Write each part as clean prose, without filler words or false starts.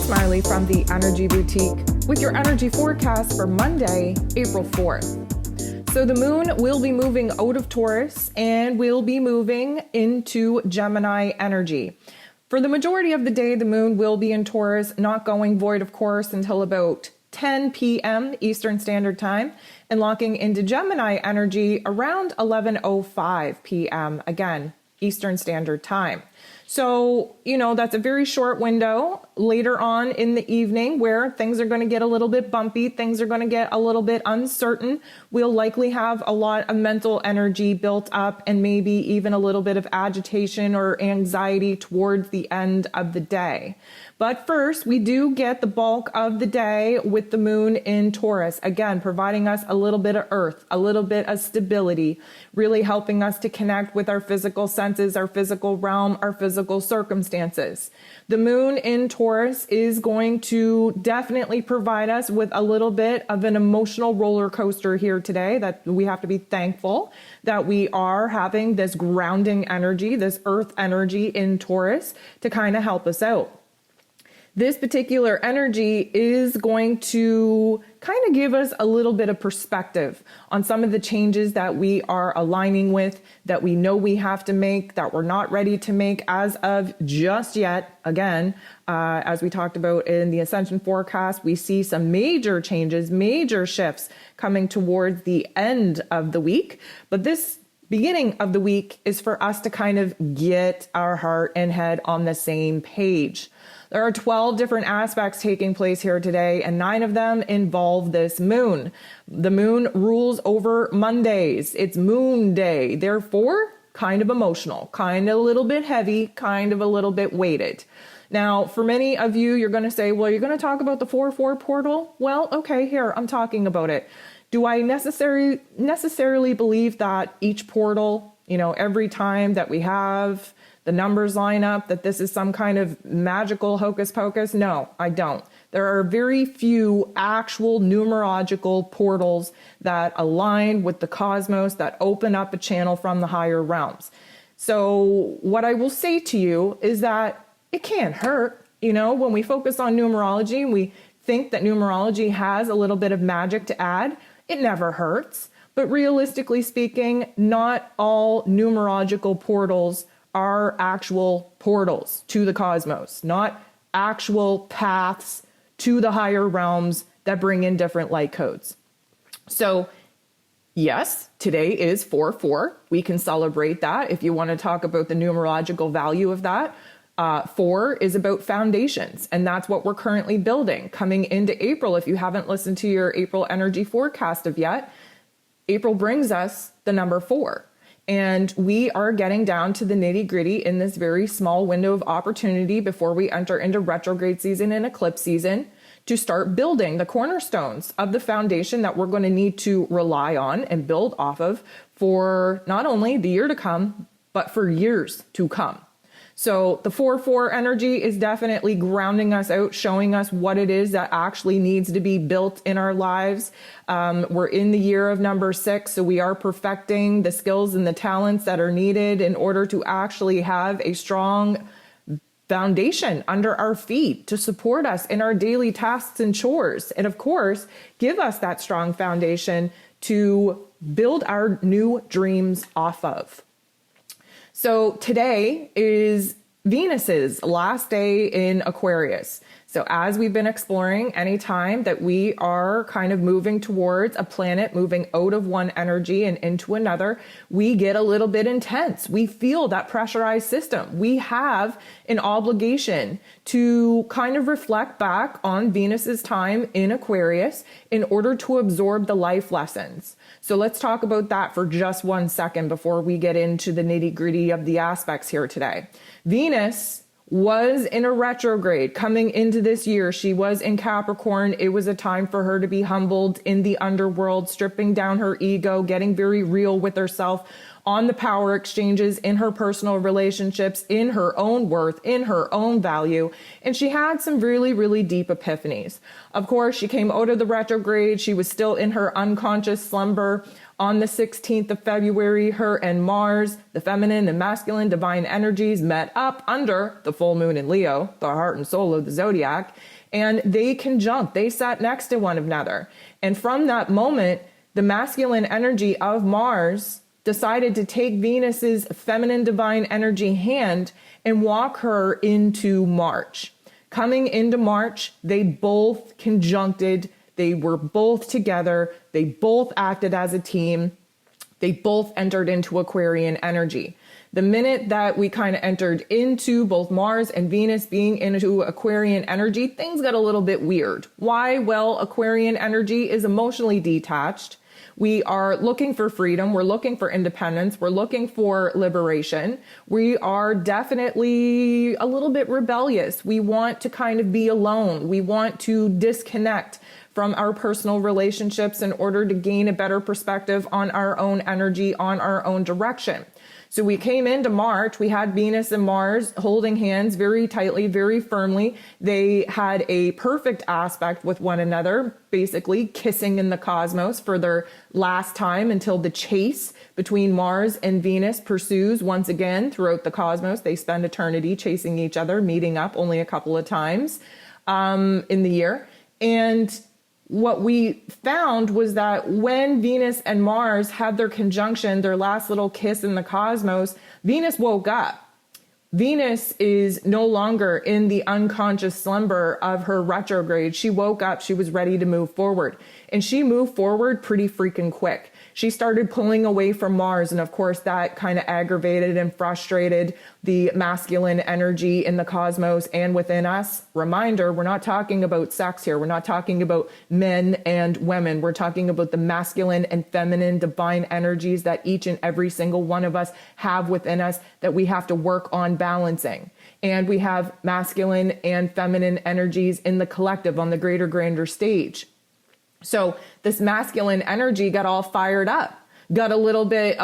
Smiley from the Energy Boutique with your energy forecast for Monday, April 4th. So the moon will be moving out of Taurus and will be moving into Gemini energy. For the majority of the day, the moon will be in Taurus, not going void, of course, until about 10 p.m. Eastern Standard Time, and locking into Gemini energy around 11:05 p.m. again, Eastern Standard Time. So, that's a very short window later on in the evening where things are going to get a little bit bumpy. Things are going to get a little bit uncertain. We'll likely have a lot of mental energy built up and maybe even a little bit of agitation or anxiety towards the end of the day. But first, we do get the bulk of the day with the moon in Taurus, again, providing us a little bit of earth, a little bit of stability, really helping us to connect with our physical senses, our physical realm, our physical circumstances. The moon in Taurus is going to definitely provide us with a little bit of an emotional roller coaster here today, that we have to be thankful that we are having this grounding energy, this earth energy in Taurus to kind of help us out. This particular energy is going to kind of give us a little bit of perspective on some of the changes that we are aligning with, that we know we have to make, that we're not ready to make as of just yet. Again, as we talked about in the ascension forecast, we see some major changes, major shifts coming towards the end of the week. But this beginning of the week is for us to kind of get our heart and head on the same page. There are 12 different aspects taking place here today, and 9 of them involve this moon. The moon rules over Mondays. It's Moon Day, therefore kind of emotional, kind of a little bit heavy, kind of a little bit weighted. Now, for many of you, you're going to say, well, you're going to talk about the 4-4 portal? Well, okay, here, I'm talking about it. Do I necessarily believe that each portal, every time that we have the numbers line up, that this is some kind of magical hocus pocus? No, I don't. There are very few actual numerological portals that align with the cosmos, that open up a channel from the higher realms. So what I will say to you is that it can't hurt. When we focus on numerology and we think that numerology has a little bit of magic to add, it never hurts. But realistically speaking, not all numerological portals are actual portals to the cosmos, not actual paths to the higher realms that bring in different light codes. So yes, today is 4-4. We can celebrate that if you want to talk about the numerological value of that. 4 is about foundations, and that's what we're currently building. Coming into April, if you haven't listened to your April energy forecast of yet, April brings us the number 4. And we are getting down to the nitty-gritty in this very small window of opportunity before we enter into retrograde season and eclipse season to start building the cornerstones of the foundation that we're going to need to rely on and build off of for not only the year to come, but for years to come. So the 4-4 energy is definitely grounding us out, showing us what it is that actually needs to be built in our lives. We're in the year of number 6, so we are perfecting the skills and the talents that are needed in order to actually have a strong foundation under our feet to support us in our daily tasks and chores. And of course, give us that strong foundation to build our new dreams off of. So today is Venus's last day in Aquarius. So as we've been exploring, anytime that we are kind of moving towards a planet, moving out of one energy and into another, we get a little bit intense. We feel that pressurized system. We have an obligation to kind of reflect back on Venus's time in Aquarius in order to absorb the life lessons. So let's talk about that for just 1 second before we get into the nitty-gritty of the aspects here today. Venus was in a retrograde coming into this year. She was in Capricorn. It was a time for her to be humbled in the underworld, stripping down her ego, getting very real with herself on the power exchanges in her personal relationships, in her own worth, in her own value. And she had some really, really deep epiphanies. Of course, she came out of the retrograde. She was still in her unconscious slumber. On the 16th of February, her and Mars, the feminine and masculine divine energies, met up under the full moon in Leo, the heart and soul of the zodiac. and they conjunct, they sat next to one another. And from that moment, the masculine energy of Mars decided to take Venus's feminine divine energy hand and walk her into March. Coming into March, they both conjuncted, they were both together, they both acted as a team, they both entered into Aquarian energy. The minute that we kind of entered into both Mars and Venus being into Aquarian energy, things got a little bit weird. Why? Well, Aquarian energy is emotionally detached. We are looking for freedom. We're looking for independence. We're looking for liberation. We are definitely a little bit rebellious. We want to kind of be alone. We want to disconnect from our personal relationships in order to gain a better perspective on our own energy, on our own direction. So we came into March, we had Venus and Mars holding hands very tightly, very firmly. They had a perfect aspect with one another, basically kissing in the cosmos for their last time until the chase between Mars and Venus pursues once again throughout the cosmos. They spend eternity chasing each other, meeting up only a couple of times in the year. And what we found was that when Venus and Mars had their conjunction, their last little kiss in the cosmos, Venus woke up. Venus is no longer in the unconscious slumber of her retrograde. She woke up, she was ready to move forward. And she moved forward pretty freaking quick. She started pulling away from Mars, and of course that kind of aggravated and frustrated the masculine energy in the cosmos and within us. Reminder, we're not talking about sex here. We're not talking about men and women. We're talking about the masculine and feminine divine energies that each and every single one of us have within us that we have to work on balancing. And we have masculine and feminine energies in the collective on the greater, grander stage. So this masculine energy got all fired up, got a little bit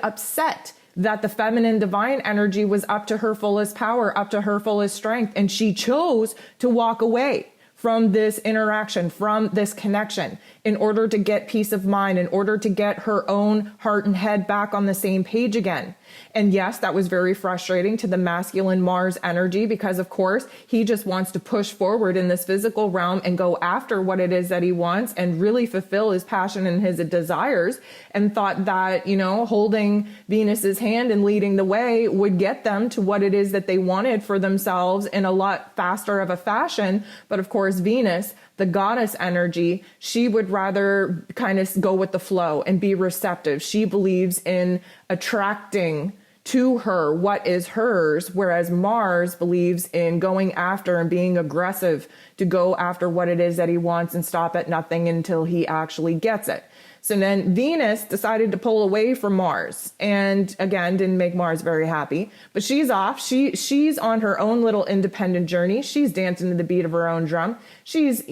upset that the feminine divine energy was up to her fullest power, up to her fullest strength. And she chose to walk away from this interaction, from this connection, in order to get peace of mind, in order to get her own heart and head back on the same page again. And yes, that was very frustrating to the masculine Mars energy because, of course, he just wants to push forward in this physical realm and go after what it is that he wants and really fulfill his passion and his desires, and thought that, holding Venus's hand and leading the way would get them to what it is that they wanted for themselves in a lot faster of a fashion. But of course, Venus, the goddess energy, she would rather kind of go with the flow and be receptive. She believes in attracting to her what is hers, whereas Mars believes in going after and being aggressive to go after what it is that he wants and stop at nothing until he actually gets it. So then Venus decided to pull away from Mars, and again, didn't make Mars very happy, but she's off. She's on her own little independent journey. She's dancing to the beat of her own drum. She's,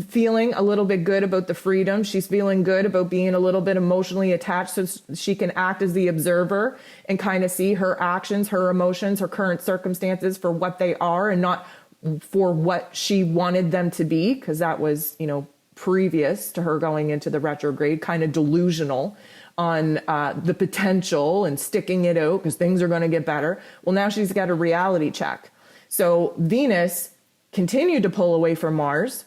feeling a little bit good about the freedom. She's feeling good about being a little bit emotionally attached so she can act as the observer and kind of see her actions, her emotions, her current circumstances for what they are and not for what she wanted them to be, because that was, previous to her going into the retrograde, kind of delusional on the potential and sticking it out because things are going to get better. Well, now she's got a reality check. So Venus continued to pull away from Mars,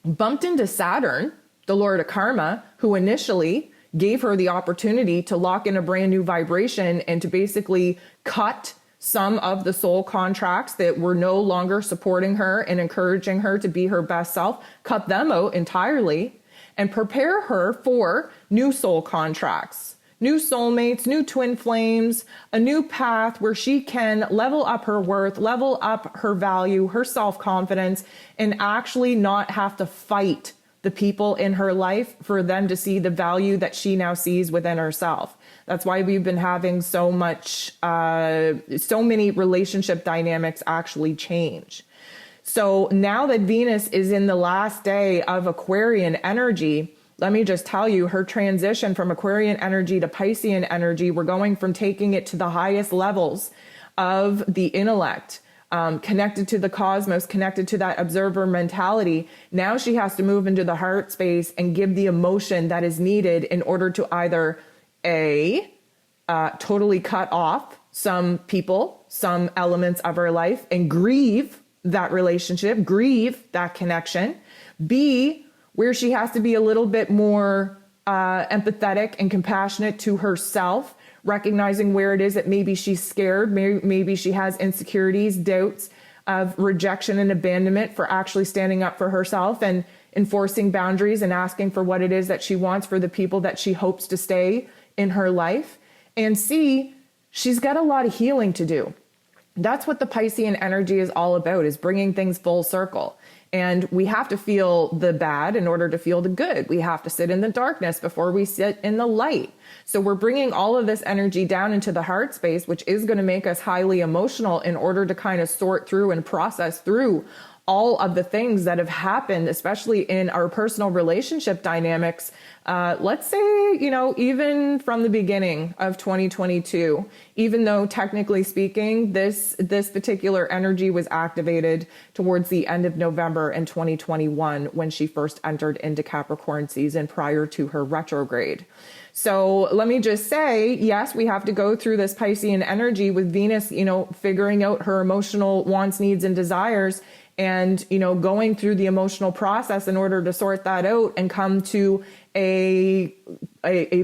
bumped into Saturn, the Lord of Karma, who initially gave her the opportunity to lock in a brand new vibration and to basically cut some of the soul contracts that were no longer supporting her and encouraging her to be her best self, cut them out entirely and prepare her for new soul contracts, new soulmates, new twin flames, a new path where she can level up her worth, level up her value, her self-confidence, and actually not have to fight the people in her life for them to see the value that she now sees within herself. That's why we've been having so many relationship dynamics actually change. So now that Venus is in the last day of Aquarian energy, let me just tell you, her transition from Aquarian energy to Piscean energy, we're going from taking it to the highest levels of the intellect, connected to the cosmos, connected to that observer mentality. Now she has to move into the heart space and give the emotion that is needed in order to either totally cut off some people, some elements of her life and grieve that relationship, grieve that connection. B, where she has to be a little bit more empathetic and compassionate to herself, recognizing where it is that maybe she's scared, maybe she has insecurities, doubts of rejection and abandonment, for actually standing up for herself and enforcing boundaries and asking for what it is that she wants for the people that she hopes to stay in her life. And C, she's got a lot of healing to do. That's what the Piscean energy is all about, is bringing things full circle. And we have to feel the bad in order to feel the good. We have to sit in the darkness before we sit in the light. So we're bringing all of this energy down into the heart space, which is going to make us highly emotional in order to kind of sort through and process through all of the things that have happened, especially in our personal relationship dynamics. Let's say, even from the beginning of 2022, even though technically speaking, this particular energy was activated towards the end of November in 2021, when she first entered into Capricorn season prior to her retrograde. So let me just say, yes, we have to go through this Piscean energy with Venus, figuring out her emotional wants, needs, and desires, and, going through the emotional process in order to sort that out and come to a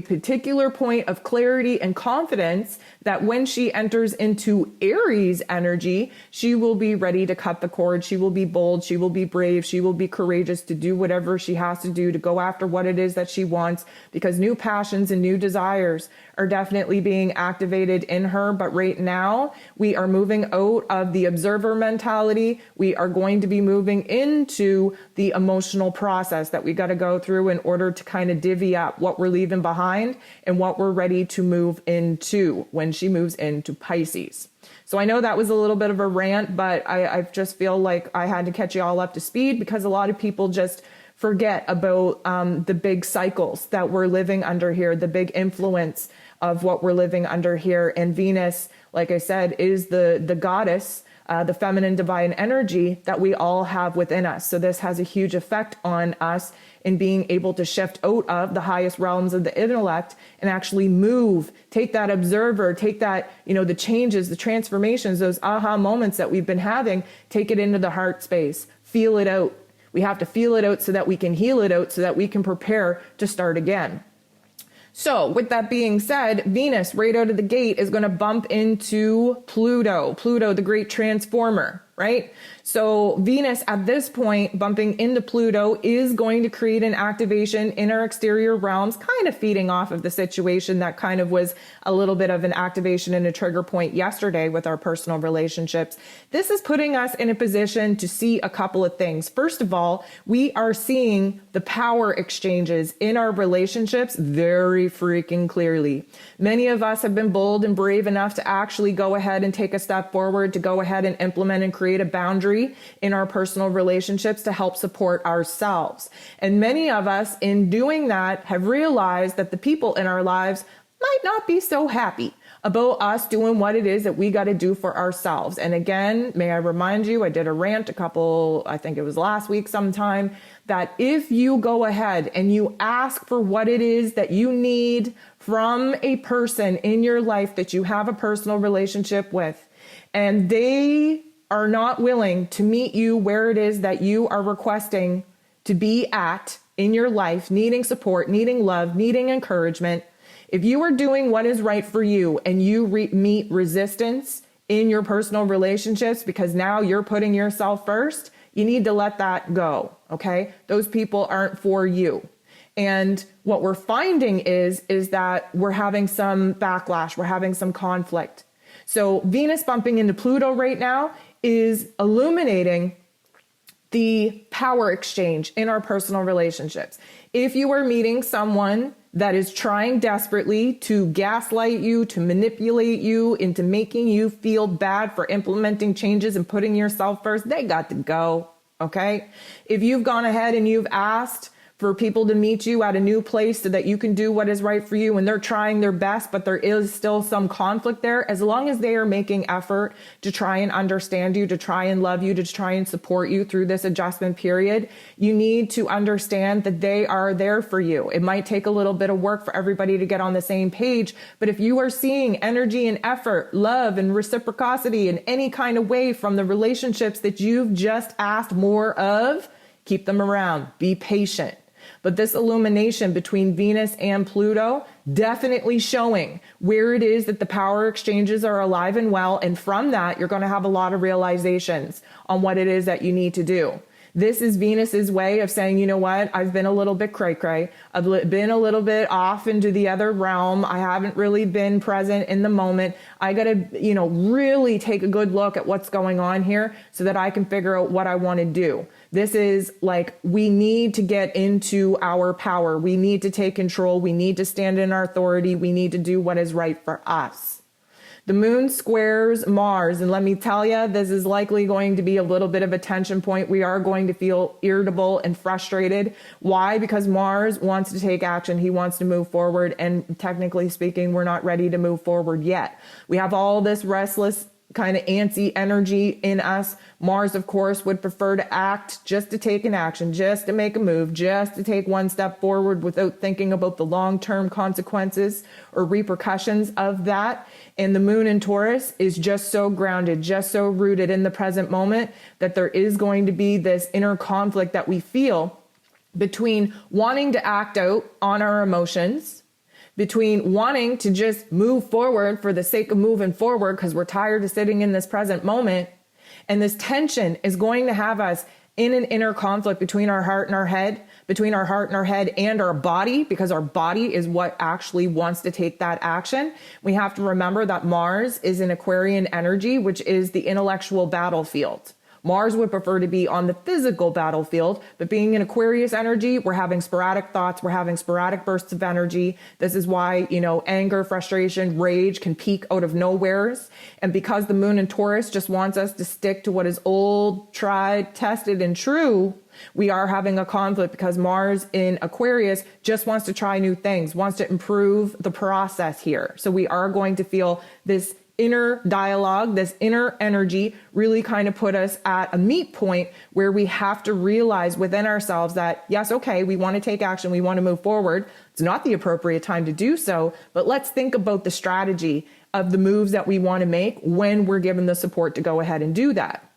particular point of clarity and confidence that when she enters into Aries energy, she will be ready to cut the cord. She will be bold. She will be brave. She will be courageous to do whatever she has to do to go after what it is that she wants, because new passions and new desires are definitely being activated in her. But right now we are moving out of the observer mentality. We are going to be moving into the emotional process that we got to go through in order to kind of divvy up what we're leaving behind and what we're ready to move into when she moves into Pisces. So I know that was a little bit of a rant, but I just feel like I had to catch you all up to speed, because a lot of people just forget about the big cycles that we're living under here, the big influence of what we're living under here. And Venus, like I said, is the goddess, the feminine divine energy that we all have within us. So this has a huge effect on us in being able to shift out of the highest realms of the intellect and actually move, take that observer, take that, the changes, the transformations, those aha moments that we've been having, take it into the heart space, feel it out. We have to feel it out so that we can heal it out, so that we can prepare to start again. So with that being said, Venus right out of the gate is going to bump into Pluto, the great transformer, right? So Venus at this point bumping into Pluto is going to create an activation in our exterior realms, kind of feeding off of the situation that kind of was a little bit of an activation and a trigger point yesterday with our personal relationships. This is putting us in a position to see a couple of things. First of all, we are seeing the power exchanges in our relationships very freaking clearly. Many of us have been bold and brave enough to actually go ahead and take a step forward, to go ahead and implement and create a boundary in our personal relationships to help support ourselves. And many of us in doing that have realized that the people in our lives might not be so happy about us doing what it is that we got to do for ourselves. And again, may I remind you, I did a rant I think it was last week sometime, that if you go ahead and you ask for what it is that you need from a person in your life that you have a personal relationship with, and they are not willing to meet you where it is that you are requesting to be at in your life, needing support, needing love, needing encouragement, if you are doing what is right for you and you meet resistance in your personal relationships because now you're putting yourself first, you need to let that go, okay? Those people aren't for you. And what we're finding is that we're having some backlash, we're having some conflict. So Venus bumping into Pluto right now is illuminating the power exchange in our personal relationships. If you are meeting someone that is trying desperately to gaslight you, to manipulate you into making you feel bad for implementing changes and putting yourself first, they got to go, okay? If you've gone ahead and you've asked for people to meet you at a new place so that you can do what is right for you, and they're trying their best, but there is still some conflict there. As long as they are making effort to try and understand you, to try and love you, to try and support you through this adjustment period, you need to understand that they are there for you. It might take a little bit of work for everybody to get on the same page, but if you are seeing energy and effort, love and reciprocity in any kind of way from the relationships that you've just asked more of, keep them around. Be patient. But this illumination between Venus and Pluto definitely showing where it is that the power exchanges are alive and well. And from that, you're going to have a lot of realizations on what it is that you need to do. This is Venus's way of saying, you know what, I've been a little bit cray-cray. I've been a little bit off into the other realm. I haven't really been present in the moment. I got to, really take a good look at what's going on here so that I can figure out what I want to do. This is like, we need to get into our power. We need to take control. We need to stand in our authority. We need to do what is right for us. The moon squares Mars, and let me tell you, this is likely going to be a little bit of a tension point. We are going to feel irritable and frustrated. Why? Because Mars wants to take action. He wants to move forward, and technically speaking, we're not ready to move forward yet. We have all this restless kind of antsy energy in us. Mars, of course, would prefer to act, just to take an action, just to make a move, just to take one step forward without thinking about the long-term consequences or repercussions of that. And the moon in Taurus is just so grounded, just so rooted in the present moment that there is going to be this inner conflict that we feel between wanting to act out on our emotions, between wanting to just move forward for the sake of moving forward because we're tired of sitting in this present moment. And this tension is going to have us in an inner conflict between our heart and our head, between our heart and our head and our body, because our body is what actually wants to take that action. We have to remember that Mars is an Aquarian energy, which is the intellectual battlefield. Mars would prefer to be on the physical battlefield, but being an Aquarius energy, we're having sporadic thoughts, we're having sporadic bursts of energy. This is why, anger, frustration, rage can peak out of nowheres. And because the moon in Taurus just wants us to stick to what is old, tried, tested, and true, we are having a conflict because Mars in Aquarius just wants to try new things, wants to improve the process here. So we are going to feel this inner dialogue, this inner energy really kind of put us at a meet point where we have to realize within ourselves that, yes, okay, we want to take action, we want to move forward. It's not the appropriate time to do so, but let's think about the strategy of the moves that we want to make when we're given the support to go ahead and do that.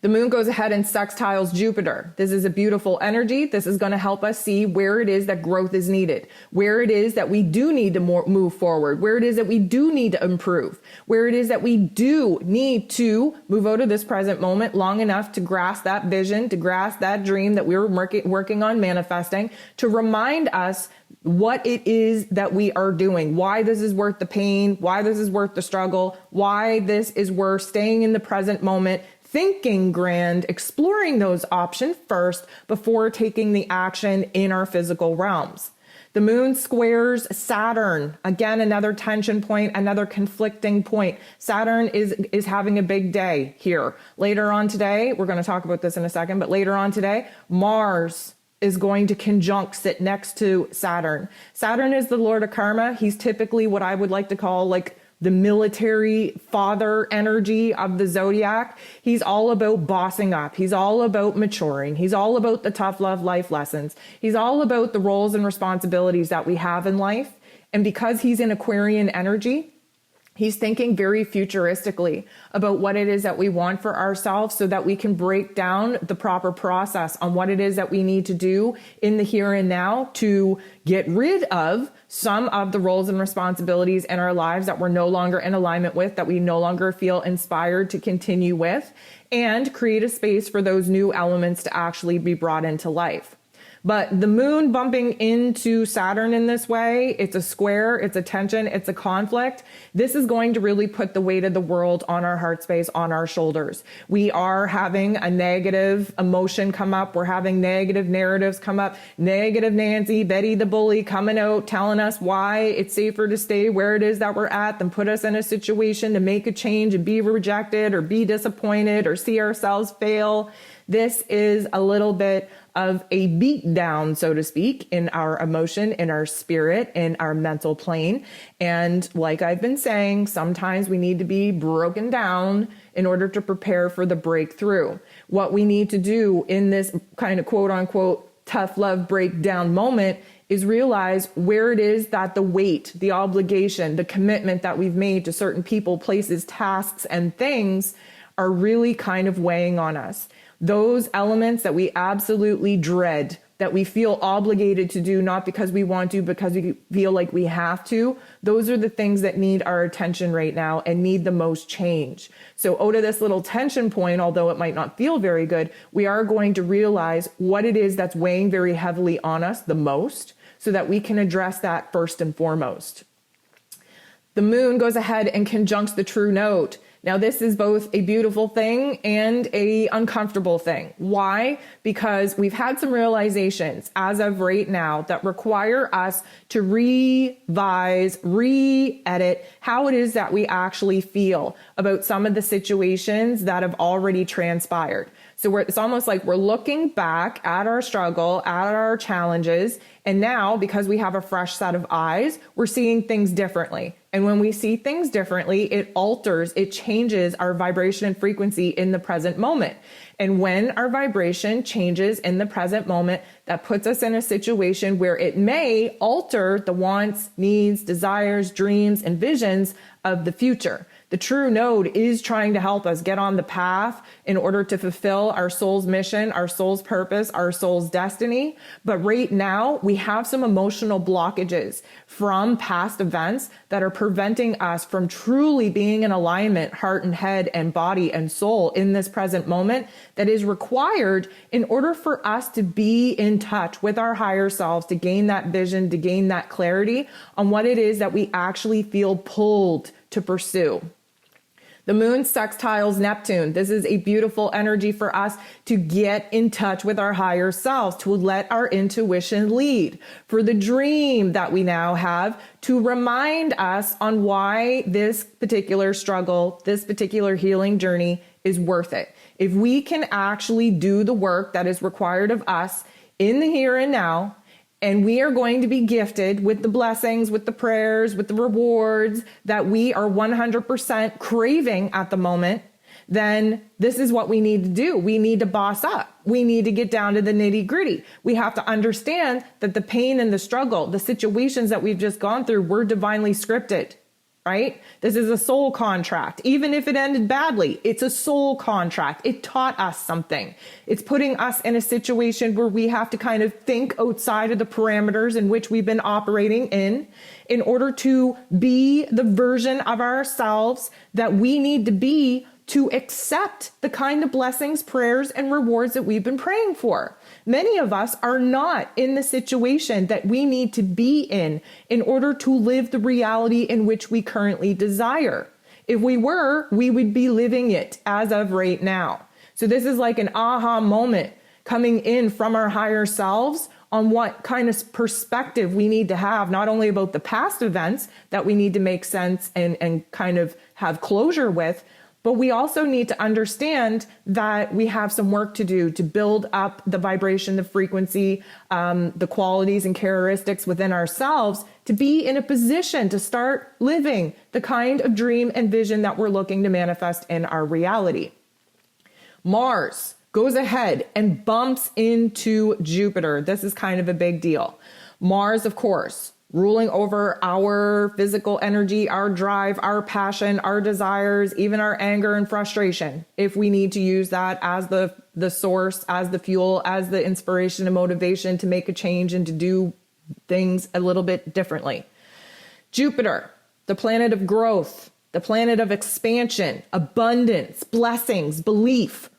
The moon goes ahead and sextiles Jupiter. This is a beautiful energy. This is going to help us see where it is that growth is needed, where it is that we do need to move forward, where it is that we do need to improve, where it is that we do need to move out of this present moment long enough to grasp that vision, to grasp that dream that we were working on manifesting, to remind us what it is that we are doing, why this is worth the pain, why this is worth the struggle, why this is worth staying in the present moment, thinking grand, exploring those options first before taking the action in our physical realms. The moon squares Saturn. Again, another tension point, another conflicting point. Saturn is having a big day here. Later on today, we're going to talk about this in a second, but later on today, Mars is going to conjunct sit next to Saturn. Saturn is the lord of karma. He's typically what I would like to call the military father energy of the zodiac. He's all about bossing up. He's all about maturing. He's all about the tough love life lessons. He's all about the roles and responsibilities that we have in life. And because he's in Aquarian energy, he's thinking very futuristically about what it is that we want for ourselves so that we can break down the proper process on what it is that we need to do in the here and now to get rid of some of the roles and responsibilities in our lives that we're no longer in alignment with, that we no longer feel inspired to continue with, and create a space for those new elements to actually be brought into life. But the moon bumping into Saturn in this way, it's a square, it's a tension, it's a conflict. This is going to really put the weight of the world on our heart space, on our shoulders. We are having a negative emotion come up. We're having negative narratives come up. Negative Nancy, Betty the bully coming out, telling us why it's safer to stay where it is that we're at than put us in a situation to make a change and be rejected or be disappointed or see ourselves fail. This is a little bit of a beat down, so to speak, in our emotion, in our spirit, in our mental plane. And like I've been saying, sometimes we need to be broken down in order to prepare for the breakthrough. What we need to do in this kind of quote unquote tough love breakdown moment is realize where it is that the weight, the obligation, the commitment that we've made to certain people, places, tasks, and things are really kind of weighing on us. Those elements that we absolutely dread, that we feel obligated to do, not because we want to, because we feel like we have to, those are the things that need our attention right now and need the most change. So out of this little tension point, although it might not feel very good, we are going to realize what it is that's weighing very heavily on us the most, so that we can address that first and foremost. The moon goes ahead and conjuncts the true node. Now, this is both a beautiful thing and a uncomfortable thing. Why? Because we've had some realizations as of right now that require us to revise, re-edit how it is that we actually feel about some of the situations that have already transpired. So it's almost like we're looking back at our struggle, at our challenges, and now, because we have a fresh set of eyes, we're seeing things differently. And when we see things differently, it alters, it changes our vibration and frequency in the present moment. And when our vibration changes in the present moment, that puts us in a situation where it may alter the wants, needs, desires, dreams, and visions of the future. The true node is trying to help us get on the path in order to fulfill our soul's mission, our soul's purpose, our soul's destiny. But right now, we have some emotional blockages from past events that are preventing us from truly being in alignment, heart and head and body and soul in this present moment that is required in order for us to be in touch with our higher selves, to gain that vision, to gain that clarity on what it is that we actually feel pulled to pursue. The moon sextiles Neptune. This is a beautiful energy for us to get in touch with our higher selves, to let our intuition lead, for the dream that we now have to remind us on why this particular struggle, this particular healing journey is worth it. If we can actually do the work that is required of us in the here and now, and we are going to be gifted with the blessings, with the prayers, with the rewards that we are 100% craving at the moment, then this is what we need to do. We need to boss up. We need to get down to the nitty gritty. We have to understand that the pain and the struggle, the situations that we've just gone through were divinely scripted. Right? This is a soul contract. Even if it ended badly, it's a soul contract. It taught us something. It's putting us in a situation where we have to kind of think outside of the parameters in which we've been operating in order to be the version of ourselves that we need to be to accept the kind of blessings, prayers, and rewards that we've been praying for. Many of us are not in the situation that we need to be in order to live the reality in which we currently desire. If we were, we would be living it as of right now. So this is like an aha moment coming in from our higher selves on what kind of perspective we need to have, not only about the past events that we need to make sense and kind of have closure with, but we also need to understand that we have some work to do to build up the vibration, the frequency, the qualities and characteristics within ourselves to be in a position to start living the kind of dream and vision that we're looking to manifest in our reality. Mars goes ahead and bumps into Jupiter. This is kind of a big deal. Mars, of course, ruling over our physical energy, our drive, our passion, our desires, even our anger and frustration, if we need to use that as the source, as the fuel, as the inspiration and motivation to make a change and to do things a little bit differently. Jupiter, the planet of growth, the planet of expansion, abundance, blessings, belief.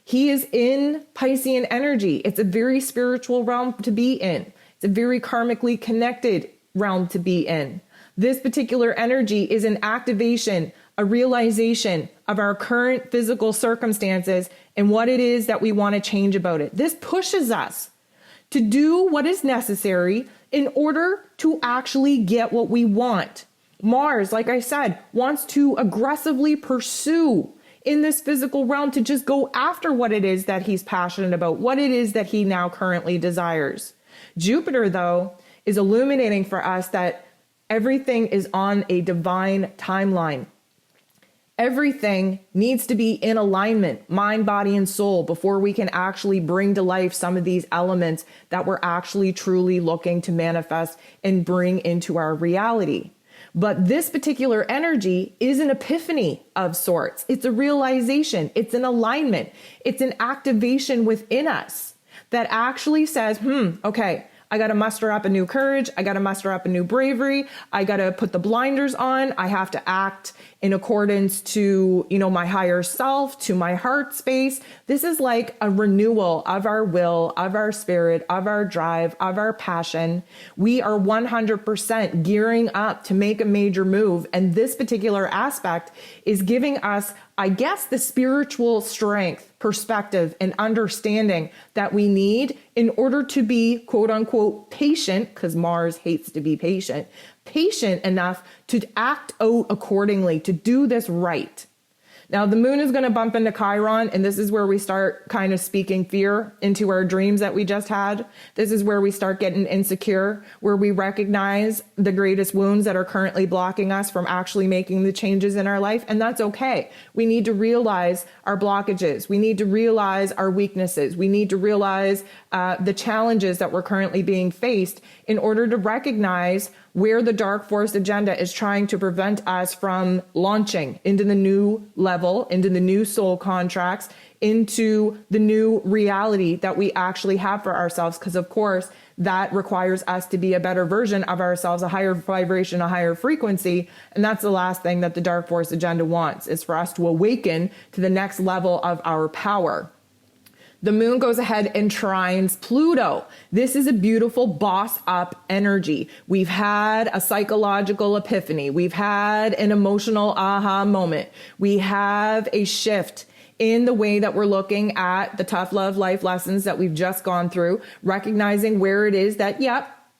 He is in Piscean energy. It's a very spiritual realm to be in. It's a very karmically connected realm to be in. This particular energy is an activation, a realization of our current physical circumstances and what it is that we want to change about it. This pushes us to do what is necessary in order to actually get what we want. Mars, like I said, wants to aggressively pursue in this physical realm to just go after what it is that he's passionate about, what it is that he now currently desires. Jupiter, though, is illuminating for us that everything is on a divine timeline. Everything needs to be in alignment, mind, body, and soul, before we can actually bring to life some of these elements that we're actually truly looking to manifest and bring into our reality. But this particular energy is an epiphany of sorts. It's a realization. It's an alignment. It's an activation within us that actually says, okay, I got to muster up a new courage. I got to muster up a new bravery. I got to put the blinders on. I have to act in accordance to, my higher self, to my heart space. This is like a renewal of our will, of our spirit, of our drive, of our passion. We are 100% gearing up to make a major move. And this particular aspect is giving us, I guess, the spiritual strength, perspective, and understanding that we need in order to be, quote unquote, patient, because Mars hates to be patient enough to act out accordingly, to do this right. Now, the moon is going to bump into Chiron, and this is where we start kind of speaking fear into our dreams that we just had. This is where we start getting insecure, where we recognize the greatest wounds that are currently blocking us from actually making the changes in our life. And that's okay. We need to realize our blockages. We need to realize our weaknesses. We need to realize the challenges that we're currently being faced in order to recognize where the dark force agenda is trying to prevent us from launching into the new level, into the new soul contracts, into the new reality that we actually have for ourselves. Because of course, that requires us to be a better version of ourselves, a higher vibration, a higher frequency. And that's the last thing that the dark force agenda wants, is for us to awaken to the next level of our power. The moon goes ahead and trines Pluto. This is a beautiful boss up energy. We've had a psychological epiphany. We've had an emotional aha moment. We have a shift in the way that we're looking at the tough love life lessons that we've just gone through, recognizing where it is that,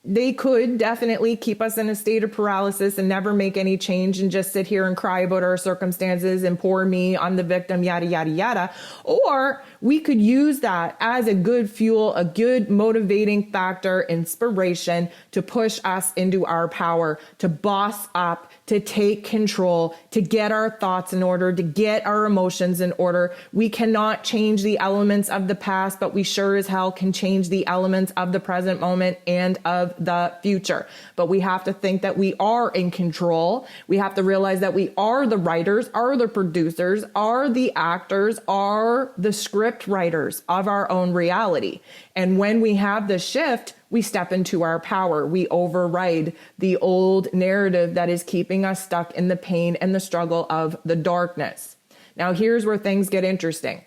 they could definitely keep us in a state of paralysis and never make any change and just sit here and cry about our circumstances and poor me, I'm the victim, yada, yada, yada. Or we could use that as a good fuel, a good motivating factor, inspiration to push us into our power, to boss up, to take control, to get our thoughts in order, to get our emotions in order. We cannot change the elements of the past, but we sure as hell can change the elements of the present moment and of the future. But we have to think that we are in control. We have to realize that we are the writers, are the producers, are the actors, are the script writers of our own reality. And when we have the shift, we step into our power. We override the old narrative that is keeping us stuck in the pain and the struggle of the darkness. Now, here's where things get interesting.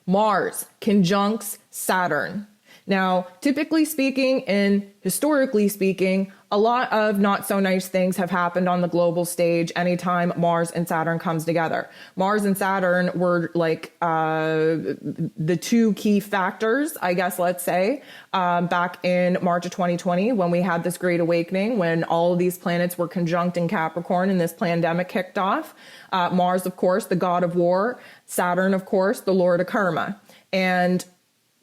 Mars conjuncts Saturn. Now, typically speaking and historically speaking, a lot of not so nice things have happened on the global stage anytime Mars and Saturn comes together. Mars and Saturn were like the two key factors, I guess, let's say, back in March of 2020 when we had this great awakening, when all of these planets were conjunct in Capricorn and this pandemic kicked off. Mars, of course, the god of war. Saturn, of course, the lord of karma. And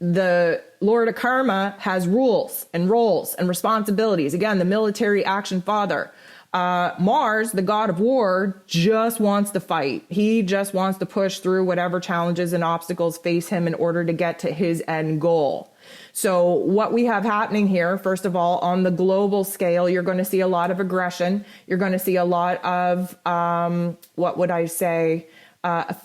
the Lord of Karma has rules and roles and responsibilities. Again, the military action father. Mars, the god of war, just wants to fight. He just wants to push through whatever challenges and obstacles face him in order to get to his end goal. So what we have happening here, first of all, on the global scale, you're going to see a lot of aggression. You're going to see a lot of,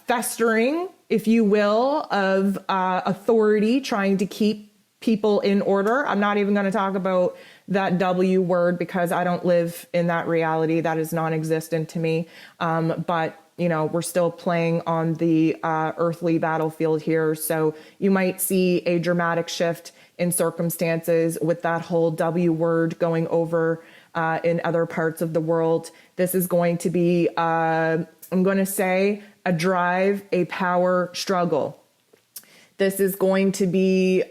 festering, if you will, of authority trying to keep people in order. I'm not even going to talk about that W word because I don't live in that reality. That is non-existent to me. But we're still playing on the earthly battlefield here. So you might see a dramatic shift in circumstances with that whole W word going over in other parts of the world. This is going to be, I'm going to say, a drive, a power struggle. This is going to be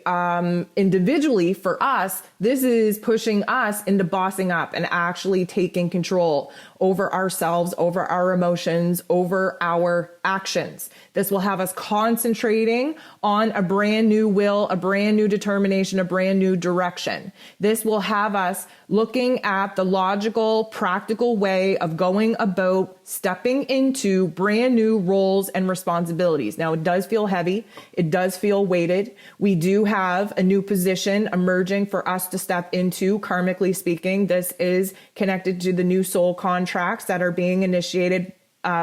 individually for us. This is pushing us into bossing up and actually taking control over ourselves, over our emotions, over our actions. This will have us concentrating on a brand new will, a brand new determination, a brand new direction. This will have us looking at the logical, practical way of going about stepping into brand new roles and responsibilities. Now, it does feel heavy. It does feel weighted. We do have a new position emerging for us to step into, karmically speaking. This is connected to the new soul contracts that are being initiated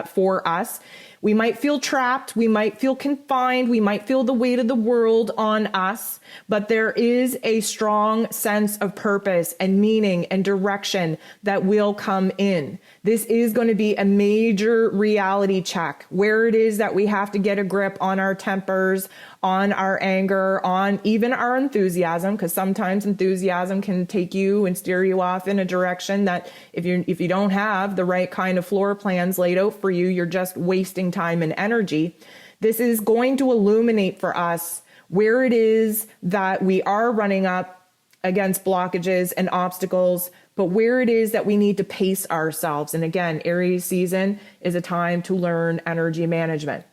for us. We might feel trapped. We might feel confined. We might feel the weight of the world on us, but there is a strong sense of purpose and meaning and direction that will come in. This is going to be a major reality check where it is that we have to get a grip on our tempers, on our anger, on even our enthusiasm, because sometimes enthusiasm can take you and steer you off in a direction that if you don't have the right kind of floor plans laid out for you, you're just wasting time and energy. This is going to illuminate for us where it is that we are running up against blockages and obstacles, but where it is that we need to pace ourselves. And again, Aries season is a time to learn energy management.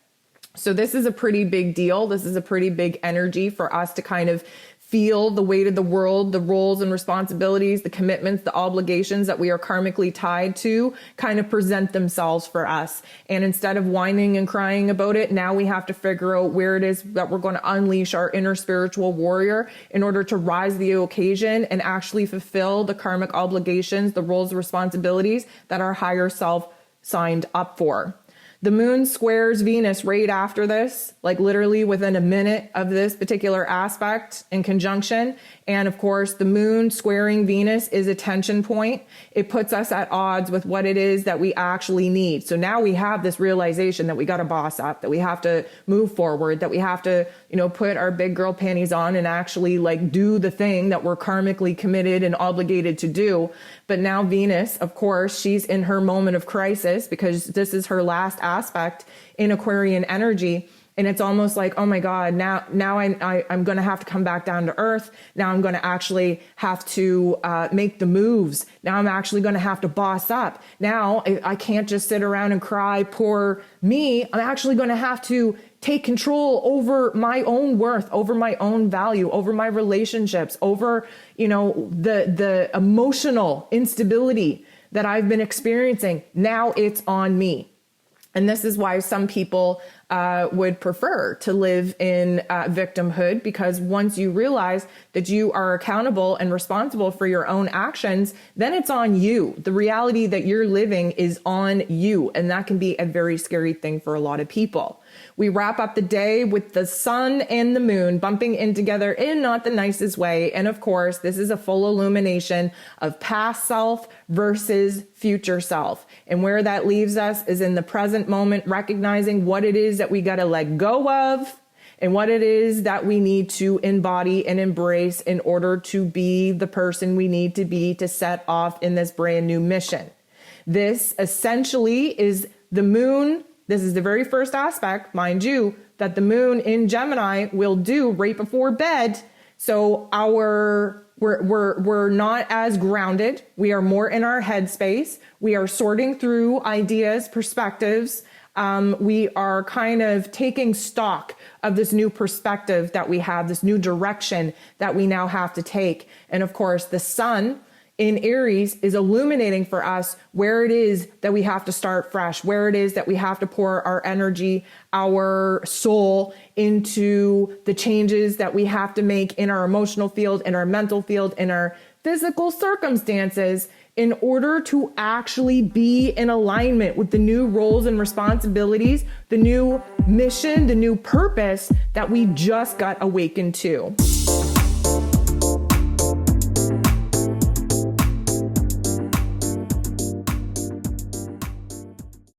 So this is a pretty big deal. This is a pretty big energy for us to kind of feel the weight of the world, the roles and responsibilities, the commitments, the obligations that we are karmically tied to kind of present themselves for us. And instead of whining and crying about it, now we have to figure out where it is that we're going to unleash our inner spiritual warrior in order to rise to the occasion and actually fulfill the karmic obligations, the roles and responsibilities that our higher self signed up for. The moon squares Venus right after this, like literally within a minute of this particular aspect in conjunction. And of course, the moon squaring Venus is a tension point. It puts us at odds with what it is that we actually need. So now we have this realization that we got to boss up, that we have to move forward, that we have to, put our big girl panties on and actually like do the thing that we're karmically committed and obligated to do. But now Venus, of course, she's in her moment of crisis because this is her last aspect in Aquarian energy. And it's almost like, oh my God, now I'm going to have to come back down to earth. Now I'm going to actually have to make the moves. Now I'm actually going to have to boss up. Now I can't just sit around and cry, poor me. I'm actually going to have to take control over my own worth, over my own value, over my relationships, over, the emotional instability that I've been experiencing. Now it's on me. And this is why some people would prefer to live in victimhood, because once you realize that you are accountable and responsible for your own actions, then it's on you. The reality that you're living is on you. And that can be a very scary thing for a lot of people. We wrap up the day with the sun and the moon bumping in together in not the nicest way. And of course, this is a full illumination of past self versus future self. And where that leaves us is in the present moment, recognizing what it is that we got to let go of and what it is that we need to embody and embrace in order to be the person we need to be to set off in this brand new mission. This essentially is the moon. This is the very first aspect, mind you, that the moon in Gemini will do right before bed. So we're not as grounded. We are more in our headspace. We are sorting through ideas, perspectives. We are kind of taking stock of this new perspective that we have, this new direction that we now have to take. And of course, the sun in Aries is illuminating for us where it is that we have to start fresh, where it is that we have to pour our energy, our soul into the changes that we have to make in our emotional field, in our mental field, in our physical circumstances in order to actually be in alignment with the new roles and responsibilities, the new mission, the new purpose that we just got awakened to.